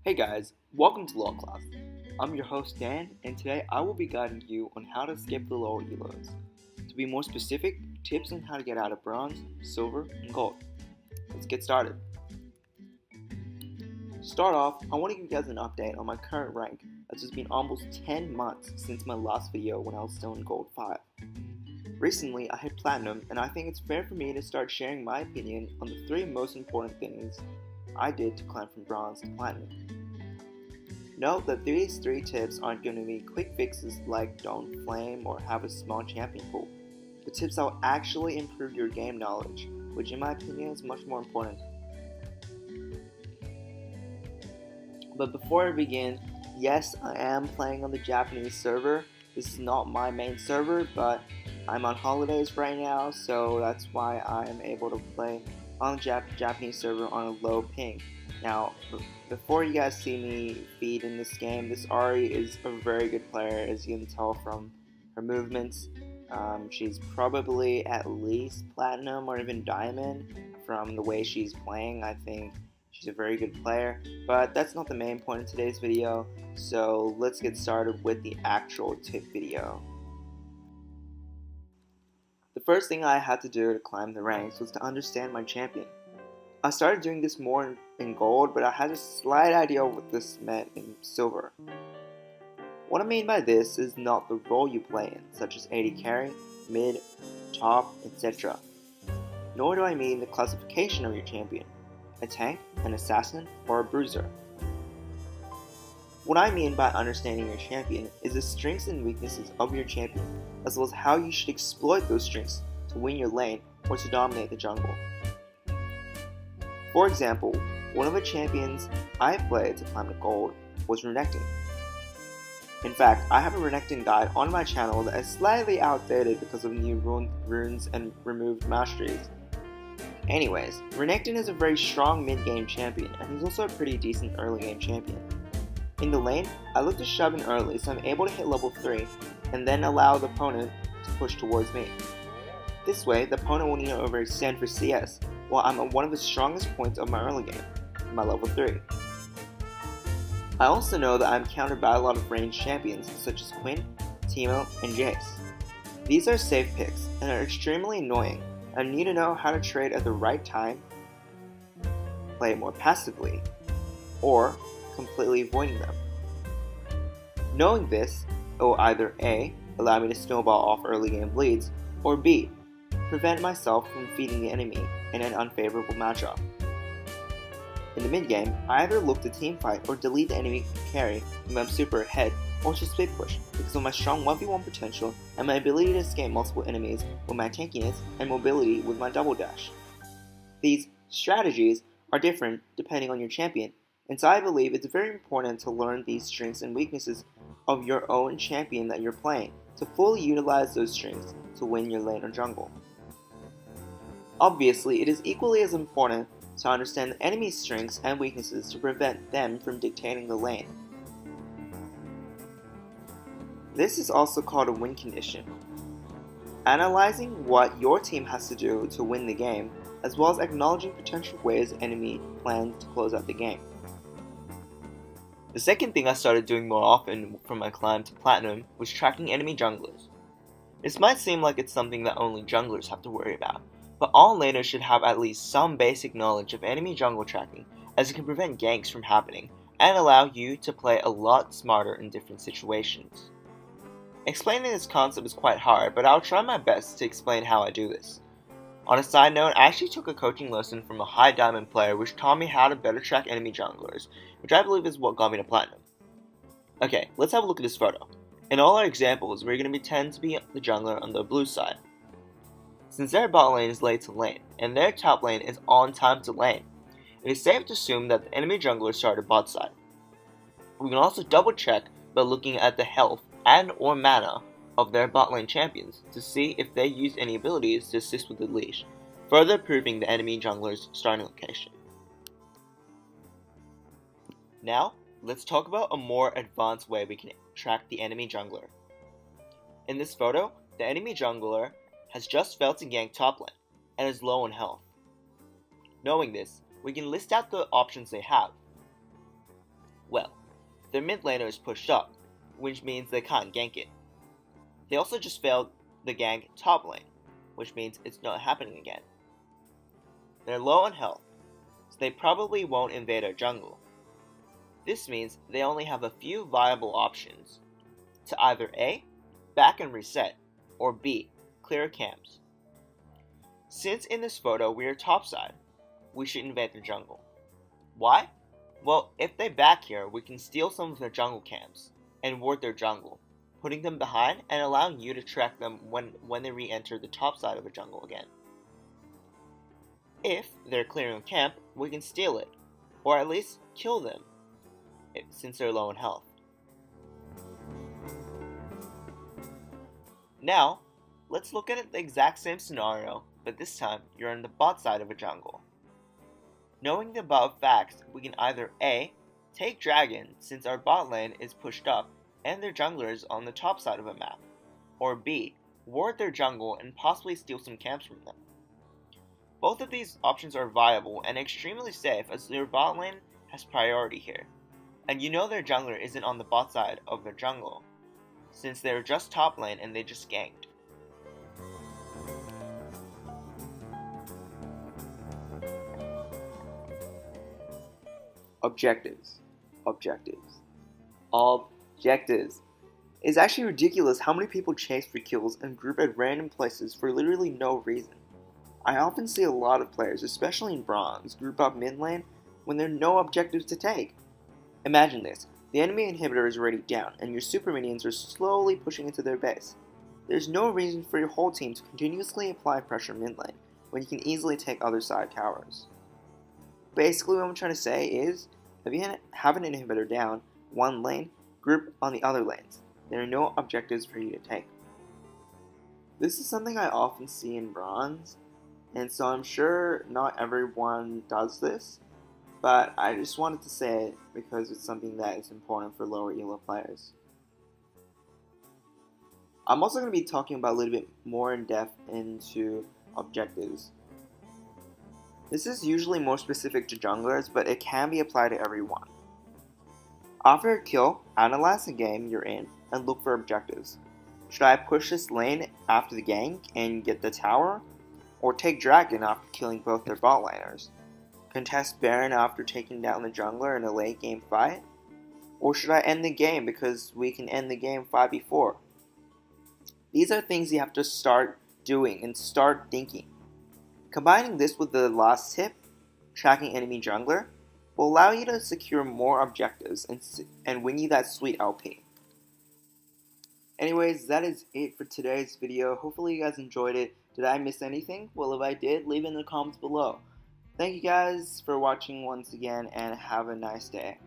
Hey guys, welcome to LoL class. I'm your host Dan, and today I will be guiding you on how to skip the lower Elos. To be more specific, tips on how to get out of bronze, silver, and gold. Let's get started. To start off, I want to give you guys an update on my current rank, as it's been almost 10 months since my last video when I was still in gold 5. Recently, I hit platinum, and I think it's fair for me to start sharing my opinion on the 3 most important things I did to climb from bronze to platinum. Note that these 3 tips aren't going to be quick fixes like don't flame or have a small champion pool, but tips that will actually improve your game knowledge, which in my opinion is much more important. But before I begin, yes, I am playing on the Japanese server. This is not my main server, but I'm on holidays right now, so that's why I am able to play on the Japanese server on a low ping. Now, before you guys see me feed in this game, this Ari is a very good player, as you can tell from her movements. She's probably at least platinum or even diamond from the way she's playing. I think she's a very good player, but that's not the main point of today's video, so let's get started with the actual tip video. The first thing I had to do to climb the ranks was to understand my champion. I started doing this more in gold, but I had a slight idea of what this meant in silver. What I mean by this is not the role you play in, such as AD carry, mid, top, etc. Nor do I mean the classification of your champion, a tank, an assassin, or a bruiser. What I mean by understanding your champion is the strengths and weaknesses of your champion, as well as how you should exploit those strengths to win your lane or to dominate the jungle. For example, one of the champions I played to climb to gold was Renekton. In fact, I have a Renekton guide on my channel that is slightly outdated because of new runes and removed masteries. Anyways, Renekton is a very strong mid-game champion, and he's also a pretty decent early-game champion. In the lane, I look to shove in early so I'm able to hit level 3, and then allow the opponent to push towards me. This way, the opponent won't need to overextend for CS, while I'm at one of the strongest points of my early game, my level 3. I also know that I'm countered by a lot of ranged champions such as Quinn, Teemo, and Jace. These are safe picks and are extremely annoying, and need to know how to trade at the right time, play more passively, or completely avoiding them. Knowing this, it will either A, allow me to snowball off early game bleeds, or B, prevent myself from feeding the enemy in an unfavorable matchup. In the mid game, I either look to teamfight or delete the enemy carry when I'm super ahead, or to split push because of my strong 1v1 potential and my ability to escape multiple enemies with my tankiness and mobility with my double dash. These strategies are different depending on your champion, and so I believe it's very important to learn these strengths and weaknesses of your own champion that you're playing to fully utilize those strengths to win your lane or jungle. Obviously, it is equally as important to understand the enemy's strengths and weaknesses to prevent them from dictating the lane. This is also called a win condition. Analyzing what your team has to do to win the game, as well as acknowledging potential ways the enemy plans to close out the game. The second thing I started doing more often from my climb to platinum was tracking enemy junglers. This might seem like it's something that only junglers have to worry about, but all laners should have at least some basic knowledge of enemy jungle tracking, as it can prevent ganks from happening and allow you to play a lot smarter in different situations. Explaining this concept is quite hard, but I'll try my best to explain how I do this. On a side note, I actually took a coaching lesson from a high diamond player which taught me how to better track enemy junglers, which I believe is what got me to platinum. Okay, let's have a look at this photo. In all our examples, we're going to tend to be the jungler on the blue side. Since their bot lane is late to lane, and their top lane is on time to lane, it is safe to assume that the enemy jungler started bot side. We can also double check by looking at the health and or mana of their bot lane champions to see if they use any abilities to assist with the leash, further proving the enemy jungler's starting location. Now, let's talk about a more advanced way we can track the enemy jungler. In this photo, the enemy jungler has just failed to gank top lane and is low on health. Knowing this, we can list out the options they have. Well, their mid laner is pushed up, which means they can't gank it. They also just failed the gank top lane, which means it's not happening again. They're low on health, so they probably won't invade our jungle. This means they only have a few viable options to either A, back and reset, or B, clear camps. Since in this photo we are topside, we should invade their jungle. Why? Well, if they back here, we can steal some of their jungle camps and ward their jungle, putting them behind and allowing you to track them when they re-enter the top side of the jungle again. If they're clearing a camp, we can steal it, or at least kill them, since they're low in health. Now, let's look at the exact same scenario, but this time you're on the bot side of a jungle. Knowing the above facts, we can either A, take dragon since our bot lane is pushed up and their jungler is on the top side of a map, or B, ward their jungle and possibly steal some camps from them. Both of these options are viable and extremely safe as their bot lane has priority here, and you know their jungler isn't on the bot side of their jungle, since they're just top lane and they just ganked. Objectives. It's actually ridiculous how many people chase for kills and group at random places for literally no reason. I often see a lot of players, especially in bronze, group up mid lane when there are no objectives to take. Imagine this, the enemy inhibitor is already down and your super minions are slowly pushing into their base. There's no reason for your whole team to continuously apply pressure mid lane when you can easily take other side towers. Basically what I'm trying to say is, if you have an inhibitor down one lane, group on the other lanes. There are no objectives for you to take. This is something I often see in bronze, and so I'm sure not everyone does this, but I just wanted to say it because it's something that is important for lower elo players. I'm also going to be talking about a little bit more in depth into objectives. This is usually more specific to junglers, but it can be applied to everyone. After a kill, analyze the game you're in and look for objectives. Should I push this lane after the gank and get the tower? Or take dragon after killing both their bot laners? Contest Baron after taking down the jungler in a late game fight? Or should I end the game because we can end the game 5v4? These are things you have to start doing and start thinking. Combining this with the last tip, tracking enemy jungler, will allow you to secure more objectives and win you that sweet LP. Anyways, that is it for today's video. Hopefully you guys enjoyed it. Did I miss anything? Well, if I did, leave it in the comments below. Thank you guys for watching once again and have a nice day.